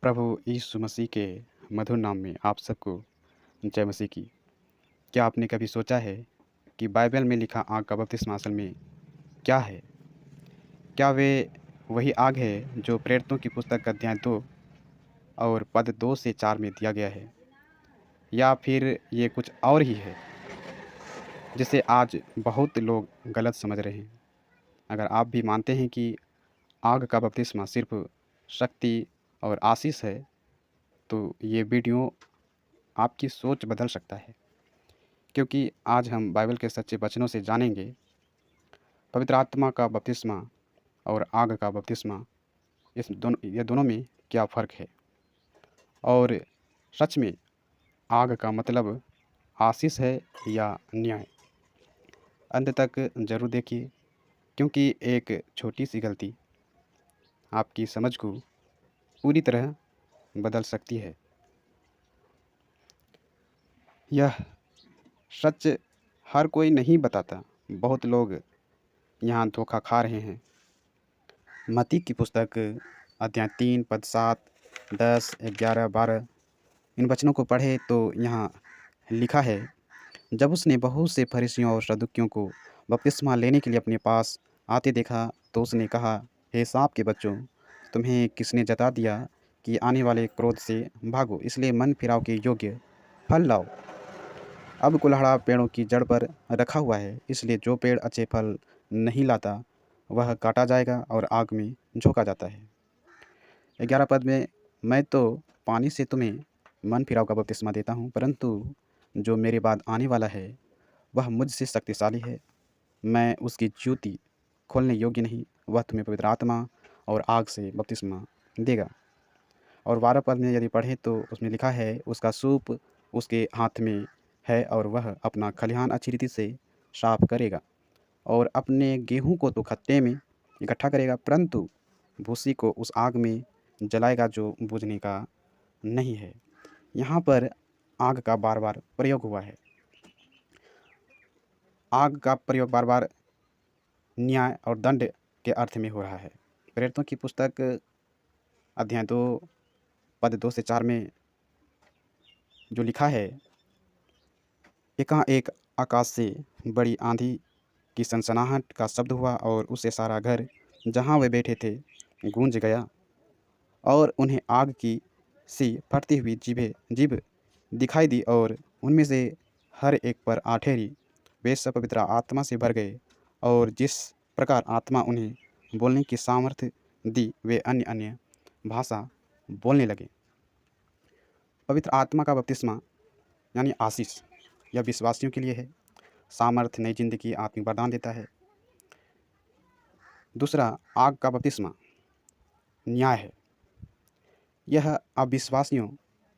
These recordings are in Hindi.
प्रभु यीशु मसीह के मधुर नाम में आप सबको जय मसीह की। क्या आपने कभी सोचा है कि बाइबल में लिखा आग का बपतिस्मा असल में क्या है? क्या वे वही आग है जो प्रेरितों की पुस्तक अध्याय 2 और पद 2 से 4 में दिया गया है, या फिर ये कुछ और ही है जिसे आज बहुत लोग गलत समझ रहे हैं? अगर आप भी मानते हैं कि आग का बपतिस्मा सिर्फ शक्ति और आशीष है, तो ये वीडियो आपकी सोच बदल सकता है, क्योंकि आज हम बाइबल के सच्चे वचनों से जानेंगे पवित्र आत्मा का बपतिस्मा और आग का बपतिस्मा, ये दोनों में क्या फ़र्क है, और सच में आग का मतलब आशीष है या न्याय। अंत तक ज़रूर देखिए, क्योंकि एक छोटी सी गलती आपकी समझ को पूरी तरह बदल सकती है। यह सच हर कोई नहीं बताता। बहुत लोग यहाँ धोखा खा रहे हैं। मत्ती की पुस्तक अध्याय 3 पद 7, 10, 11, 12 इन वचनों को पढ़े तो यहाँ लिखा है, जब उसने बहुत से फरीसियों और सदुकियों को बपतिस्मा लेने के लिए अपने पास आते देखा तो उसने कहा, हे सांप के बच्चों, तुम्हें किसने जता दिया कि आने वाले क्रोध से भागो, इसलिए मन फिराव के योग्य फल लाओ। अब कुल्हाड़ा पेड़ों की जड़ पर रखा हुआ है, इसलिए जो पेड़ अच्छे फल नहीं लाता वह काटा जाएगा और आग में झोंका जाता है। 11 पद में, मैं तो पानी से तुम्हें मन फिराव का बपतिस्मा देता हूँ, परंतु जो मेरे बाद आने वाला है वह मुझसे शक्तिशाली है। मैं उसकी जूती खोलने योग्य नहीं। वह तुम्हें पवित्र आत्मा और आग से बपतिस्मा देगा। और 12 पद में यदि पढ़ें तो उसमें लिखा है, उसका सूप उसके हाथ में है और वह अपना खलिहान अच्छी रीति से साफ करेगा और अपने गेहूँ को तो खत्ते में इकट्ठा करेगा, परंतु भूसी को उस आग में जलाएगा जो बुझने का नहीं है। यहाँ पर आग का बार बार प्रयोग हुआ है। आग का प्रयोग बार बार न्याय और दंड के अर्थ में हो रहा है। प्रेरितों की पुस्तक अध्याय 2 पद 2 से 4 में जो लिखा है, एकाएक आकाश से बड़ी आंधी की सनसनाहट का शब्द हुआ और उससे सारा घर जहाँ वे बैठे थे गूंज गया, और उन्हें आग की सी फटती हुई जीभ दिखाई दी और उनमें से हर एक पर आ ठहरी। वे सब पवित्र आत्मा से भर गए और जिस प्रकार आत्मा उन्हें बोलने की सामर्थ्य दी वे अन्य अन्य भाषा बोलने लगे। पवित्र आत्मा का बपतिस्मा यानी आशीष, यह विश्वासियों के लिए है। सामर्थ्य, नई जिंदगी, आत्मिक वरदान देता है। दूसरा, आग का बपतिस्मा न्याय है। यह अविश्वासियों,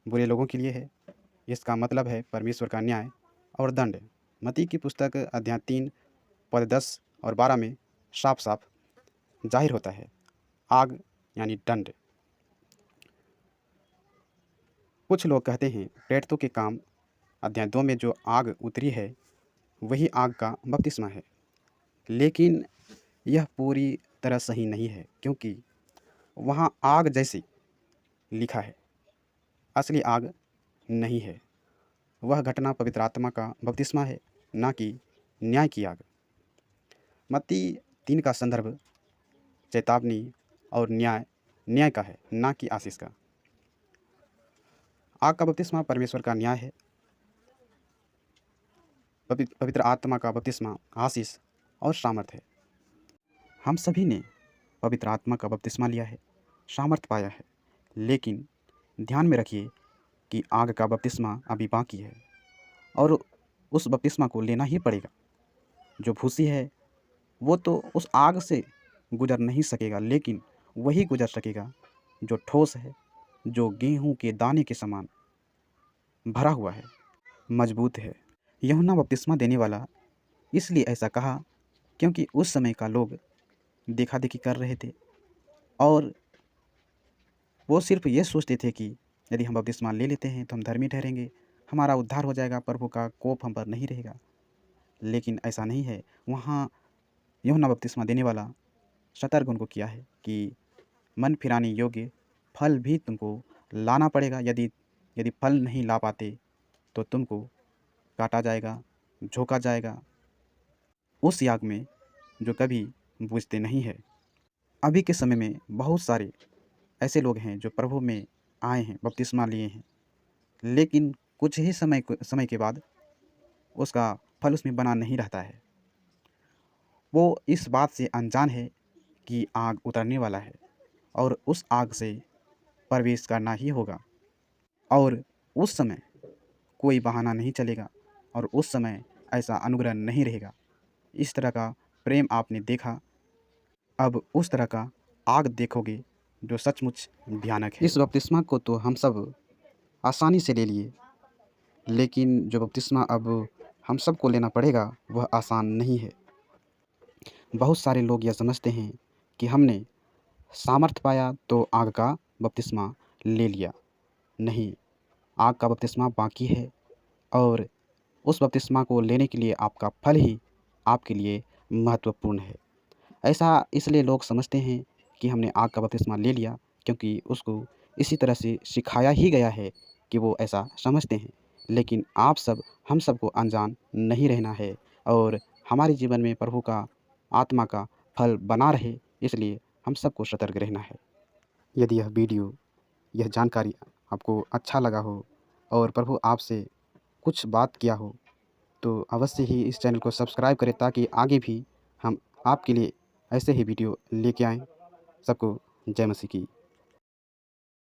बुरे लोगों के लिए है। इसका मतलब है परमेश्वर का न्याय और दंड। मत्ती की पुस्तक अध्याय 3 पद 10 और 12 में साफ साफ जाहिर होता है, आग यानी दंड। कुछ लोग कहते हैं प्रेरितों के काम अध्याय 2 में जो आग उतरी है वही आग का बपतिस्मा है, लेकिन यह पूरी तरह सही नहीं है, क्योंकि वहाँ आग जैसे लिखा है, असली आग नहीं है। वह घटना पवित्र आत्मा का बपतिस्मा है, ना कि न्याय की आग। मत्ती 3 का संदर्भ चेतावनी और न्याय का है, ना कि आशीष का। आग का बपतिस्मा परमेश्वर का न्याय है। पवित्र आत्मा का बपतिस्मा आशीष और सामर्थ है। हम सभी ने पवित्र आत्मा का बपतिस्मा लिया है, सामर्थ पाया है, लेकिन ध्यान में रखिए कि आग का बपतिस्मा अभी बाकी है और उस बपतिस्मा को लेना ही पड़ेगा। जो भूसी है वो तो उस आग से गुजर नहीं सकेगा, लेकिन वही गुजर सकेगा जो ठोस है, जो गेहूं के दाने के समान भरा हुआ है, मजबूत है। यूहन्ना बपतिस्मा देने वाला इसलिए ऐसा कहा क्योंकि उस समय का लोग देखा देखी कर रहे थे और वो सिर्फ ये सोचते थे कि यदि हम बपतिस्मा ले लेते हैं तो हम धर्मी ठहरेंगे, हमारा उद्धार हो जाएगा, प्रभु का कोप हम पर नहीं रहेगा। लेकिन ऐसा नहीं है। वहाँ यूहन्ना बपतिस्मा देने वाला सतर्क उनको किया है कि मन फिराने योग्य फल भी तुमको लाना पड़ेगा। यदि यदि फल नहीं ला पाते तो तुमको काटा जाएगा, झोंका जाएगा उस आग में जो कभी बुझते नहीं है। अभी के समय में बहुत सारे ऐसे लोग हैं जो प्रभु में आए हैं, बपतिस्मा लिए हैं, लेकिन कुछ ही समय के बाद उसका फल उसमें बना नहीं रहता है। वो इस बात से अनजान है कि आग उतरने वाला है और उस आग से प्रवेश करना ही होगा, और उस समय कोई बहाना नहीं चलेगा, और उस समय ऐसा अनुग्रह नहीं रहेगा। इस तरह का प्रेम आपने देखा, अब उस तरह का आग देखोगे जो सचमुच भयानक है। इस बपतिस्मा को तो हम सब आसानी से ले लिए, लेकिन जो बपतिस्मा अब हम सबको लेना पड़ेगा वह आसान नहीं है। बहुत सारे लोग यह समझते हैं कि हमने सामर्थ्य पाया तो आग का बपतिस्मा ले लिया। नहीं, आग का बपतिस्मा बाकी है, और उस बपतिस्मा को लेने के लिए आपका फल ही आपके लिए महत्वपूर्ण है। ऐसा इसलिए लोग समझते हैं कि हमने आग का बपतिस्मा ले लिया, क्योंकि उसको इसी तरह से सिखाया ही गया है कि वो ऐसा समझते हैं। लेकिन आप सब हम सबको अनजान नहीं रहना है, और हमारे जीवन में प्रभु का आत्मा का फल बना रहे, इसलिए हम सबको सतर्क रहना है। यदि यह वीडियो, यह जानकारी आपको अच्छा लगा हो और प्रभु आपसे कुछ बात किया हो, तो अवश्य ही इस चैनल को सब्सक्राइब करें, ताकि आगे भी हम आपके लिए ऐसे ही वीडियो लेके आएँ। सबको जय मसीह की।